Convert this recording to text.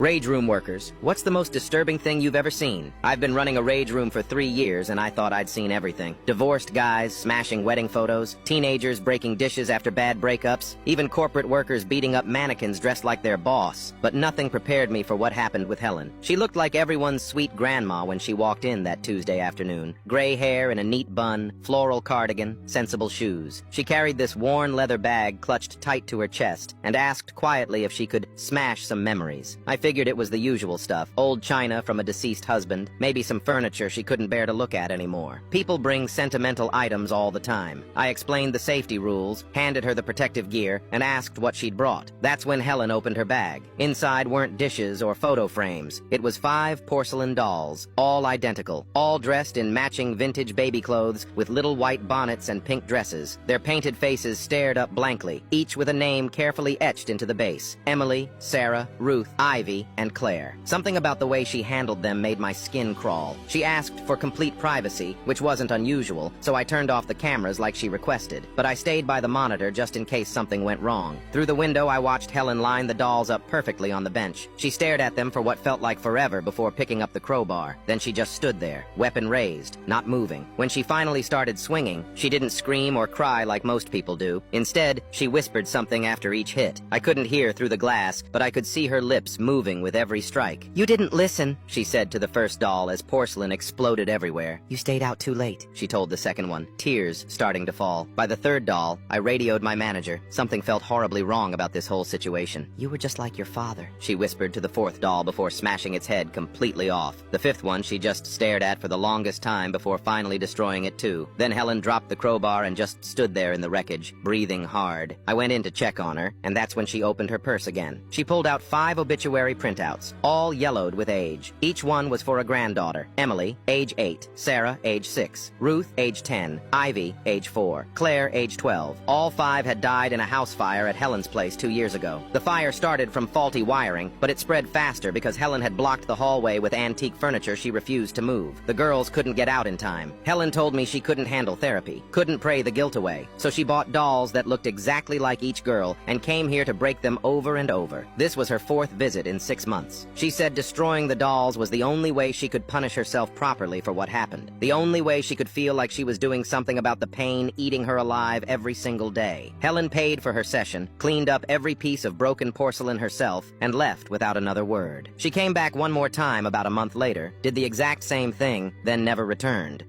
Rage room workers, what's the most disturbing thing you've ever seen? I've been running a rage room for 3 years and I thought I'd seen everything. Divorced guys smashing wedding photos, teenagers breaking dishes after bad breakups, even corporate workers beating up mannequins dressed like their boss. But nothing prepared me for what happened with Helen. She looked like everyone's sweet grandma when she walked in that Tuesday afternoon. Gray hair in a neat bun, floral cardigan, sensible shoes. She carried this worn leather bag clutched tight to her chest and asked quietly if she could smash some memories. I figured it was the usual stuff. Old china from a deceased husband, maybe some furniture she couldn't bear to look at anymore. People bring sentimental items all the time. I explained the safety rules, handed her the protective gear, and asked what she'd brought. That's when Helen opened her bag. Inside weren't dishes or photo frames. It was 5 porcelain dolls, all identical, all dressed in matching vintage baby clothes with little white bonnets and pink dresses. Their painted faces stared up blankly, each with a name carefully etched into the base. Emily, Sarah, Ruth, Ivy, and Claire. Something about the way she handled them made my skin crawl. She asked for complete privacy, which wasn't unusual, so I turned off the cameras like she requested. But I stayed by the monitor just in case something went wrong. Through the window, I watched Helen line the dolls up perfectly on the bench. She stared at them for what felt like forever before picking up the crowbar. Then she just stood there, weapon raised, not moving. When she finally started swinging, she didn't scream or cry like most people do. Instead, she whispered something after each hit. I couldn't hear through the glass, but I could see her lips moving with every strike. "You didn't listen," she said to the first doll as porcelain exploded everywhere. "You stayed out too late," she told the second one, tears starting to fall. By the third doll, I radioed my manager. Something felt horribly wrong about this whole situation. "You were just like your father," she whispered to the fourth doll before smashing its head completely off. The fifth one she just stared at for the longest time before finally destroying it too. Then Helen dropped the crowbar and just stood there in the wreckage, breathing hard. I went in to check on her, and that's when she opened her purse again. She pulled out 5 obituary printouts, all yellowed with age. Each one was for a granddaughter. Emily, age 8. Sarah, age 6. Ruth, age 10. Ivy, age 4. Claire, age 12. All 5 had died in a house fire at Helen's place 2 years ago. The fire started from faulty wiring, but it spread faster because Helen had blocked the hallway with antique furniture she refused to move. The girls couldn't get out in time. Helen told me she couldn't handle therapy, couldn't pray the guilt away, so she bought dolls that looked exactly like each girl and came here to break them over and over. This was her 4th visit in 6 months. She said destroying the dolls was the only way she could punish herself properly for what happened. The only way she could feel like she was doing something about the pain eating her alive every single day. Helen paid for her session, cleaned up every piece of broken porcelain herself, and left without another word. She came back one more time about a month later, did the exact same thing, then never returned.